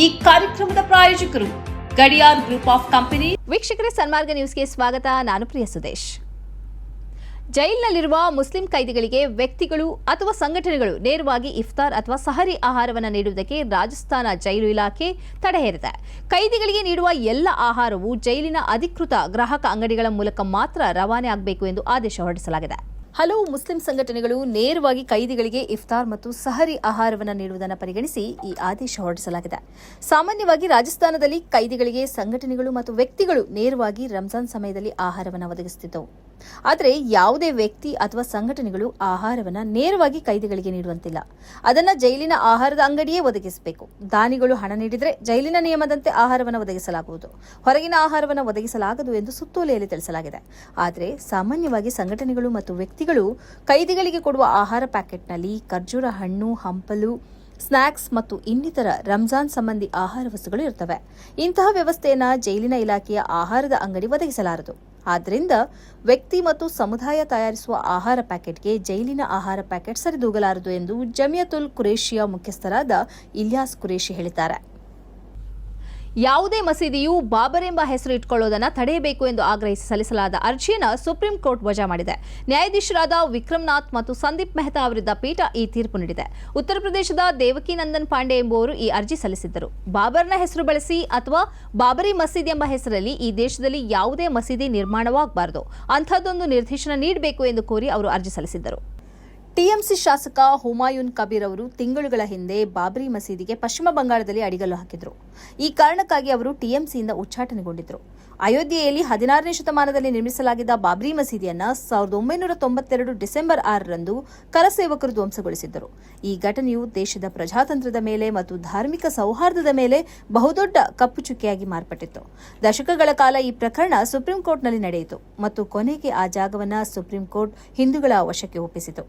ಈ ಕಾರ್ಯಕ್ರಮದ ಪ್ರಾಯೋಜಕರು ಗಡಿಯಾರ್ ಗ್ರೂಪ್ ಆಫ್ ಕಂಪನಿ. ವೀಕ್ಷಕರೇ, ಸನ್ಮಾರ್ಗ ನ್ಯೂಸ್ಗೆ ಸ್ವಾಗತ. ನಾನು ಪ್ರಿಯ ಸುದೇಶ್. ಜೈಲಿನಲ್ಲಿರುವ ಮುಸ್ಲಿಂ ಕೈದಿಗಳಿಗೆ ವ್ಯಕ್ತಿಗಳು ಅಥವಾ ಸಂಘಟನೆಗಳು ನೇರವಾಗಿ ಇಫ್ತಾರ್ ಅಥವಾ ಸಹರಿ ಆಹಾರವನ್ನು ನೀಡುವುದಕ್ಕೆ ರಾಜಸ್ಥಾನ ಜೈಲು ಇಲಾಖೆ ತಡೆ ಹೇರಿದೆ. ಕೈದಿಗಳಿಗೆ ನೀಡುವ ಎಲ್ಲ ಆಹಾರವು ಜೈಲಿನ ಅಧಿಕೃತ ಗ್ರಾಹಕ ಅಂಗಡಿಗಳ ಮೂಲಕ ಮಾತ್ರ ರವಾನೆ ಆಗಬೇಕು ಎಂದು ಆದೇಶ ಹೊರಡಿಸಲಾಗಿದೆ. ಹಲವು ಮುಸ್ಲಿಂ ಸಂಘಟನೆಗಳು ನೇರವಾಗಿ ಕೈದಿಗಳಿಗೆ ಇಫ್ತಾರ್ ಮತ್ತು ಸಹರಿ ಆಹಾರವನ್ನು ನೀಡುವುದನ್ನು ಪರಿಗಣಿಸಿ ಈ ಆದೇಶ ಹೊರಡಿಸಲಾಗಿದೆ. ಸಾಮಾನ್ಯವಾಗಿ ರಾಜಸ್ಥಾನದಲ್ಲಿ ಕೈದಿಗಳಿಗೆ ಸಂಘಟನೆಗಳು ಮತ್ತು ವ್ಯಕ್ತಿಗಳು ನೇರವಾಗಿ ರಂಜಾನ್ ಸಮಯದಲ್ಲಿ ಆಹಾರವನ್ನು ಒದಗಿಸುತ್ತಿದ್ದವು. ಆದರೆ ಯಾವುದೇ ವ್ಯಕ್ತಿ ಅಥವಾ ಸಂಘಟನೆಗಳು ಆಹಾರವನ್ನು ನೇರವಾಗಿ ಕೈದಿಗಳಿಗೆ ನೀಡುವಂತಿಲ್ಲ. ಅದನ್ನು ಜೈಲಿನ ಆಹಾರದ ಅಂಗಡಿಯೇ ಒದಗಿಸಬೇಕು. ದಾನಿಗಳು ಹಣ ನೀಡಿದರೆ ಜೈಲಿನ ನಿಯಮದಂತೆ ಆಹಾರವನ್ನು ಒದಗಿಸಲಾಗುವುದು. ಹೊರಗಿನ ಆಹಾರವನ್ನು ಒದಗಿಸಲಾಗದು ಎಂದು ಸುತ್ತೋಲೆಯಲ್ಲಿ ತಿಳಿಸಲಾಗಿದೆ. ಆದರೆ ಸಾಮಾನ್ಯವಾಗಿ ಸಂಘಟನೆಗಳು ಮತ್ತು ವ್ಯಕ್ತಿಗಳು ಕೈದಿಗಳಿಗೆ ಕೊಡುವ ಆಹಾರ ಪ್ಯಾಕೆಟ್ನಲ್ಲಿ ಖರ್ಜೂರ ಹಣ್ಣು, ಹಂಪಲು, ಸ್ನಾಕ್ಸ್ ಮತ್ತು ಇನ್ನಿತರ ರಂಜಾನ್ ಸಂಬಂಧಿ ಆಹಾರ ವಸ್ತುಗಳು ಇರುತ್ತವೆ. ಇಂತಹ ವ್ಯವಸ್ಥೆಯನ್ನು ಜೈಲಿನ ಇಲಾಖೆಯ ಆಹಾರದ ಅಂಗಡಿ ಒದಗಿಸಲಾರದು. ಆದ್ದರಿಂದ ವ್ಯಕ್ತಿ ಮತ್ತು ಸಮುದಾಯ ತಯಾರಿಸುವ ಆಹಾರ ಪ್ಯಾಕೆಟ್ಗೆ ಜೈಲಿನ ಆಹಾರ ಪ್ಯಾಕೆಟ್ ಸರಿದೂಗಲಾರದು ಎಂದು ಜಮಿಯತುಲ್ ಕುರೇಶಿಯ ಮುಖ್ಯಸ್ಥರಾದ ಇಲ್ಯಾಸ್ ಕುರೇಶಿ ಹೇಳಿದ್ದಾರೆ. ಯಾವುದೇ ಮಸೀದಿಯು ಬಾಬರ್ ಎಂಬ ಹೆಸರು ಇಟ್ಟುಕೊಳ್ಳುವುದನ್ನು ತಡೆಯಬೇಕು ಎಂದು ಆಗ್ರಹಿಸಿ ಸಲ್ಲಿಸಲಾದ ಅರ್ಜಿಯನ್ನು ಸುಪ್ರೀಂ ಕೋರ್ಟ್ ವಜಾ ಮಾಡಿದೆ. ನ್ಯಾಯಾಧೀಶರಾದ ವಿಕ್ರಮ್ನಾಥ್ ಮತ್ತು ಸಂದೀಪ್ ಮೆಹ್ತಾ ಅವರಿದ್ದ ಪೀಠ ಈ ತೀರ್ಪು ನೀಡಿದೆ. ಉತ್ತರ ಪ್ರದೇಶದ ದೇವಕಿ ನಂದನ್ ಪಾಂಡೆ ಎಂಬುವರು ಈ ಅರ್ಜಿ ಸಲ್ಲಿಸಿದ್ದರು. ಬಾಬರ್ನ ಹೆಸರು ಬಳಸಿ ಅಥವಾ ಬಾಬರಿ ಮಸೀದಿ ಎಂಬ ಹೆಸರಲ್ಲಿ ಈ ದೇಶದಲ್ಲಿ ಯಾವುದೇ ಮಸೀದಿ ನಿರ್ಮಾಣವಾಗಬಾರದು, ಅಂಥದ್ದೊಂದು ನಿರ್ದೇಶನ ನೀಡಬೇಕು ಎಂದು ಕೋರಿ ಅವರು ಅರ್ಜಿ ಸಲ್ಲಿಸಿದ್ದರು. ಟಿಎಂಸಿ ಶಾಸಕ ಹುಮಾಯೂನ್ ಕಬೀರ್ ಅವರು ತಿಂಗಳುಗಳ ಹಿಂದೆ ಬಾಬರಿ ಮಸೀದಿಗೆ ಪಶ್ಚಿಮ ಬಂಗಾಳದಲ್ಲಿ ಅಡಿಗಲ್ಲು ಹಾಕಿದ್ರು. ಈ ಕಾರಣಕ್ಕಾಗಿ ಅವರು ಟಿಎಂಸಿಯಿಂದ ಉಚ್ಚಾಟನೆಗೊಂಡಿದ್ದರು. ಅಯೋಧ್ಯೆಯಲ್ಲಿ 16ನೇ ಶತಮಾನದಲ್ಲಿ ನಿರ್ಮಿಸಲಾಗಿದ್ದ ಬಾಬರಿ ಮಸೀದಿಯನ್ನು 1992 ಡಿಸೆಂಬರ್ 6ರಂದು ಕರಸೇವಕರು ಧ್ವಂಸಗೊಳಿಸಿದ್ದರು. ಈ ಘಟನೆಯು ದೇಶದ ಪ್ರಜಾತಂತ್ರದ ಮೇಲೆ ಮತ್ತು ಧಾರ್ಮಿಕ ಸೌಹಾರ್ದದ ಮೇಲೆ ಬಹುದೊಡ್ಡ ಕಪ್ಪು ಚುಕ್ಕೆಯಾಗಿ ಮಾರ್ಪಟ್ಟಿತ್ತು. ದಶಕಗಳ ಕಾಲ ಈ ಪ್ರಕರಣ ಸುಪ್ರೀಂ ಕೋರ್ಟ್ನಲ್ಲಿ ನಡೆಯಿತು ಮತ್ತು ಕೊನೆಗೆ ಆ ಜಾಗವನ್ನು ಸುಪ್ರೀಂ ಕೋರ್ಟ್ ಹಿಂದೂಗಳ ವಶಕ್ಕೆ ಒಪ್ಪಿಸಿತು.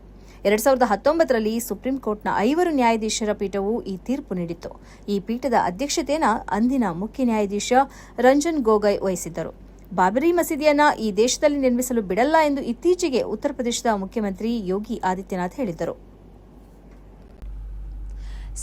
2019ರಲ್ಲಿ ಸುಪ್ರೀಂ ಕೋರ್ಟ್ನ 5 ನ್ಯಾಯಾಧೀಶರ ಪೀಠವು ಈ ತೀರ್ಪು ನೀಡಿತ್ತು. ಈ ಪೀಠದ ಅಧ್ಯಕ್ಷತೆಯನ್ನು ಅಂದಿನ ಮುಖ್ಯ ನ್ಯಾಯಾಧೀಶ ರಂಜನ್ ಗೊಗೊಯ್ ವಹಿಸಿದ್ದರು. ಬಾಬರಿ ಮಸೀದಿಯನ್ನು ಈ ದೇಶದಲ್ಲಿ ನಿರ್ಮಿಸಲು ಬಿಡಲ್ಲ ಎಂದು ಇತ್ತೀಚೆಗೆ ಉತ್ತರ ಪ್ರದೇಶದ ಮುಖ್ಯಮಂತ್ರಿ ಯೋಗಿ ಆದಿತ್ಯನಾಥ್ ಹೇಳಿದ್ದರು.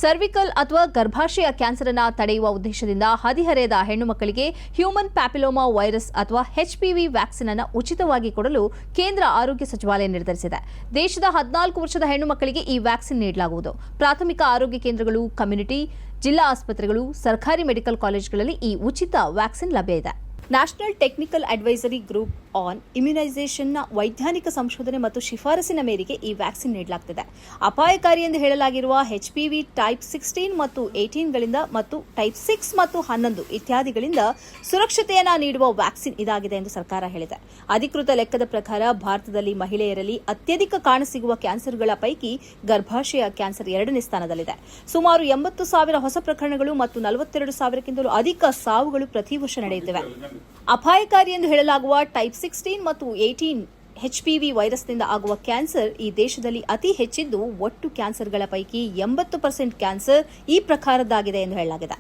ಸರ್ವಿಕಲ್ ಅಥವಾ ಗರ್ಭಾಶಯ ಕ್ಯಾನ್ಸರ್ ಅನ್ನು ತಡೆಯುವ ಉದ್ದೇಶದಿಂದ ಹದಿಹರೆಯದ ಹೆಣ್ಣು ಮಕ್ಕಳಿಗೆ ಹ್ಯೂಮನ್ ಪ್ಯಾಪಿಲೋಮಾ ವೈರಸ್ ಅಥವಾ HPV ವ್ಯಾಕ್ಸಿನ್ ಅನ್ನು ಉಚಿತವಾಗಿ ಕೊಡಲು ಕೇಂದ್ರ ಆರೋಗ್ಯ ಸಚಿವಾಲಯ ನಿರ್ಧರಿಸಿದೆ. ದೇಶದ 14 ವರ್ಷದ ಹೆಣ್ಣು ಮಕ್ಕಳಿಗೆ ಈ ವ್ಯಾಕ್ಸಿನ್ ನೀಡಲಾಗುವುದು. ಪ್ರಾಥಮಿಕ ಆರೋಗ್ಯ ಕೇಂದ್ರಗಳು, ಕಮ್ಯುನಿಟಿ, ಜಿಲ್ಲಾ ಆಸ್ಪತ್ರೆಗಳು, ಸರ್ಕಾರಿ ಮೆಡಿಕಲ್ ಕಾಲೇಜುಗಳಲ್ಲಿ ಈ ಉಚಿತ ವ್ಯಾಕ್ಸಿನ್ ಲಭ್ಯ ಇದೆ. National technical advisory group on ಇಮ್ಯುನೈಸೇಷನ್ನ ವೈಜ್ಞಾನಿಕ ಸಂಶೋಧನೆ ಮತ್ತು ಶಿಫಾರಸಿನ ಮೇರೆಗೆ ಈ ವ್ಯಾಕ್ಸಿನ್ ನೀಡಲಾಗುತ್ತಿದೆ. ಅಪಾಯಕಾರಿ ಎಂದು ಹೇಳಲಾಗಿರುವ HPV ಟೈಪ್ 16 ಮತ್ತು 18ಗಳಿಂದ ಮತ್ತು ಟೈಪ್ 6 ಮತ್ತು 11 ಇತ್ಯಾದಿಗಳಿಂದ ಸುರಕ್ಷತೆಯನ್ನು ನೀಡುವ ವ್ಯಾಕ್ಸಿನ್ ಇದಾಗಿದೆ ಎಂದು ಸರ್ಕಾರ ಹೇಳಿದೆ. ಅಧಿಕೃತ ಲೆಕ್ಕದ ಪ್ರಕಾರ ಭಾರತದಲ್ಲಿ ಮಹಿಳೆಯರಲ್ಲಿ ಅತ್ಯಧಿಕ ಕಾಣಸಿಗುವ ಕ್ಯಾನ್ಸರ್ಗಳ ಪೈಕಿ ಗರ್ಭಾಶಯ ಕ್ಯಾನ್ಸರ್ 2ನೇ ಸ್ಥಾನದಲ್ಲಿದೆ. ಸುಮಾರು 80,000 ಹೊಸ ಪ್ರಕರಣಗಳು ಮತ್ತು 42,000ಕ್ಕಿಂತಲೂ ಅಧಿಕ ಸಾವುಗಳು ಪ್ರತಿ ವರ್ಷ ನಡೆಯುತ್ತಿವೆ. ಅಪಾಯಕಾರಿ ಎಂದು ಹೇಳಲಾಗುವ ಟೈಪ್ 16 ಮತ್ತು 18 HPV ವೈರಸ್ನಿಂದ ಆಗುವ ಕ್ಯಾನ್ಸರ್ ಈ ದೇಶದಲ್ಲಿ ಅತಿ ಹೆಚ್ಚಿದ್ದು, ಒಟ್ಟು ಕ್ಯಾನ್ಸರ್ಗಳ ಪೈಕಿ 80% ಕ್ಯಾನ್ಸರ್ ಈ ಪ್ರಕಾರದ್ದಾಗಿದೆ ಎಂದು ಹೇಳಲಾಗಿದೆ.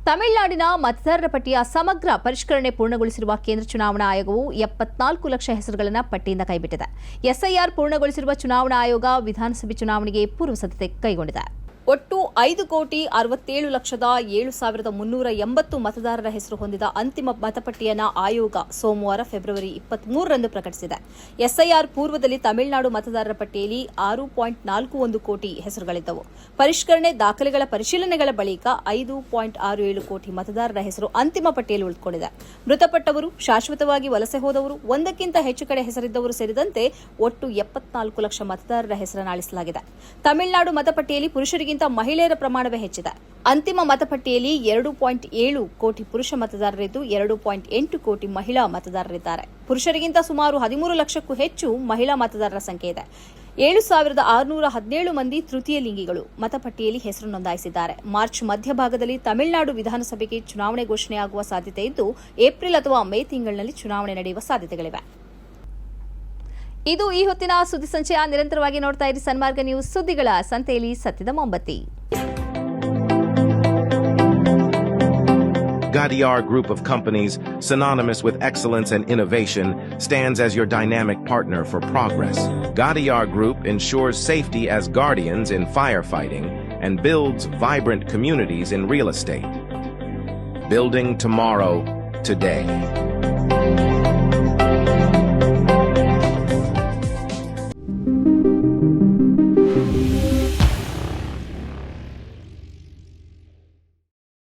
ತಮಿಳುನಾಡಿನ ಮತದಾರರ ಪಟ್ಟಿಯ ಸಮಗ್ರ ಪರಿಷ್ಕರಣೆ ಪೂರ್ಣಗೊಳಿಸಿರುವ ಕೇಂದ್ರ ಚುನಾವಣಾ ಆಯೋಗವು 74 ಲಕ್ಷ ಹೆಸರುಗಳನ್ನು ಪಟ್ಟಿಯಿಂದ ಕೈಬಿಟ್ಟಿದೆ. SIR ಪೂರ್ಣಗೊಳಿಸಿರುವ ಚುನಾವಣಾ ಆಯೋಗ ವಿಧಾನಸಭೆ ಚುನಾವಣೆಗೆ ಪೂರ್ವ ಸಿದ್ಧತೆ ಕೈಗೊಂಡಿದೆ. ಒಟ್ಟು 5,67,7,380 ಮತದಾರರ ಹೆಸರು ಹೊಂದಿದ ಅಂತಿಮ ಮತಪಟ್ಟಿಯನ್ನು ಆಯೋಗ ಸೋಮವಾರ ಫೆಬ್ರವರಿ 23ರಂದು ಪ್ರಕಟಿಸಿದೆ. SIR ಪೂರ್ವದಲ್ಲಿ ತಮಿಳುನಾಡು ಮತದಾರರ ಪಟ್ಟಿಯಲ್ಲಿ 6.41 ಕೋಟಿ ಹೆಸರುಗಳಿದ್ದವು. ಪರಿಷ್ಕರಣೆ ದಾಖಲೆಗಳ ಪರಿಶೀಲನೆಗಳ ಬಳಿಕ 5.67 ಕೋಟಿ ಮತದಾರರ ಹೆಸರು ಅಂತಿಮ ಪಟ್ಟಿಯಲ್ಲಿ ಉಳಿದುಕೊಂಡಿದೆ. ಮೃತಪಟ್ಟವರು, ಶಾಶ್ವತವಾಗಿ ವಲಸೆ ಹೋದವರು, ಒಂದಕ್ಕಿಂತ ಹೆಚ್ಚು ಕಡೆ ಹೆಸರಿದ್ದವರು ಸೇರಿದಂತೆ ಒಟ್ಟು 74 ಲಕ್ಷ ಮತದಾರರ ಹೆಸರನ್ನು ಅಳಿಸಲಾಗಿದೆ. ತಮಿಳುನಾಡು ಮತಪಟ್ಟಿಯಲ್ಲಿ ಪುರುಷರಿಗಿಂತ ಮಹಿಳೆಯರ ಪ್ರಮಾಣವೇ ಹೆಚ್ಚಿದೆ. ಅಂತಿಮ ಮತಪಟ್ಟಿಯಲ್ಲಿ 2.7 ಕೋಟಿ ಪುರುಷ ಮತದಾರರಿದ್ದು 2.8 ಕೋಟಿ ಮಹಿಳಾ ಮತದಾರರಿದ್ದಾರೆ. ಪುರುಷರಿಗಿಂತ ಸುಮಾರು 13 ಲಕ್ಷಕ್ಕೂ ಹೆಚ್ಚು ಮಹಿಳಾ ಮತದಾರರ ಸಂಖ್ಯೆ ಇದೆ. 7,617 ಮಂದಿ ತೃತೀಯ ಲಿಂಗಿಗಳು ಮತಪಟ್ಟಿಯಲ್ಲಿ ಹೆಸರು ನೋಂದಾಯಿಸಿದ್ದಾರೆ. ಮಾರ್ಚ್ ಮಧ್ಯಭಾಗದಲ್ಲಿ ತಮಿಳುನಾಡು ವಿಧಾನಸಭೆಗೆ ಚುನಾವಣೆ ಘೋಷಣೆಯಾಗುವ ಸಾಧ್ಯತೆ ಇದ್ದು, ಏಪ್ರಿಲ್ ಅಥವಾ ಮೇ ತಿಂಗಳಿನಲ್ಲಿ ಚುನಾವಣೆ ನಡೆಯುವ ಸಾಧ್ಯತೆಗಳಿವೆ. ಇದು ಈ ಹೊತ್ತಿನ ಸುದ್ದಿ ಸಂಚಯ. ನಿರಂತರವಾಗಿ ನೋಡ್ತಾ ಇರಿ ಸನ್ಮಾರ್ಗ ನ್ಯೂಸ್. ಸುದ್ದಿಗಳ ಸಂತೆಯಲ್ಲಿ ಸತ್ಯದ ಮೊಂಬತ್ತಿ. Gadiar Group of Companies, synonymous with excellence and innovation, stands as your dynamic partner for progress. Gadiar Group ensures safety as guardians in firefighting and builds vibrant communities in real estate. Building tomorrow, today.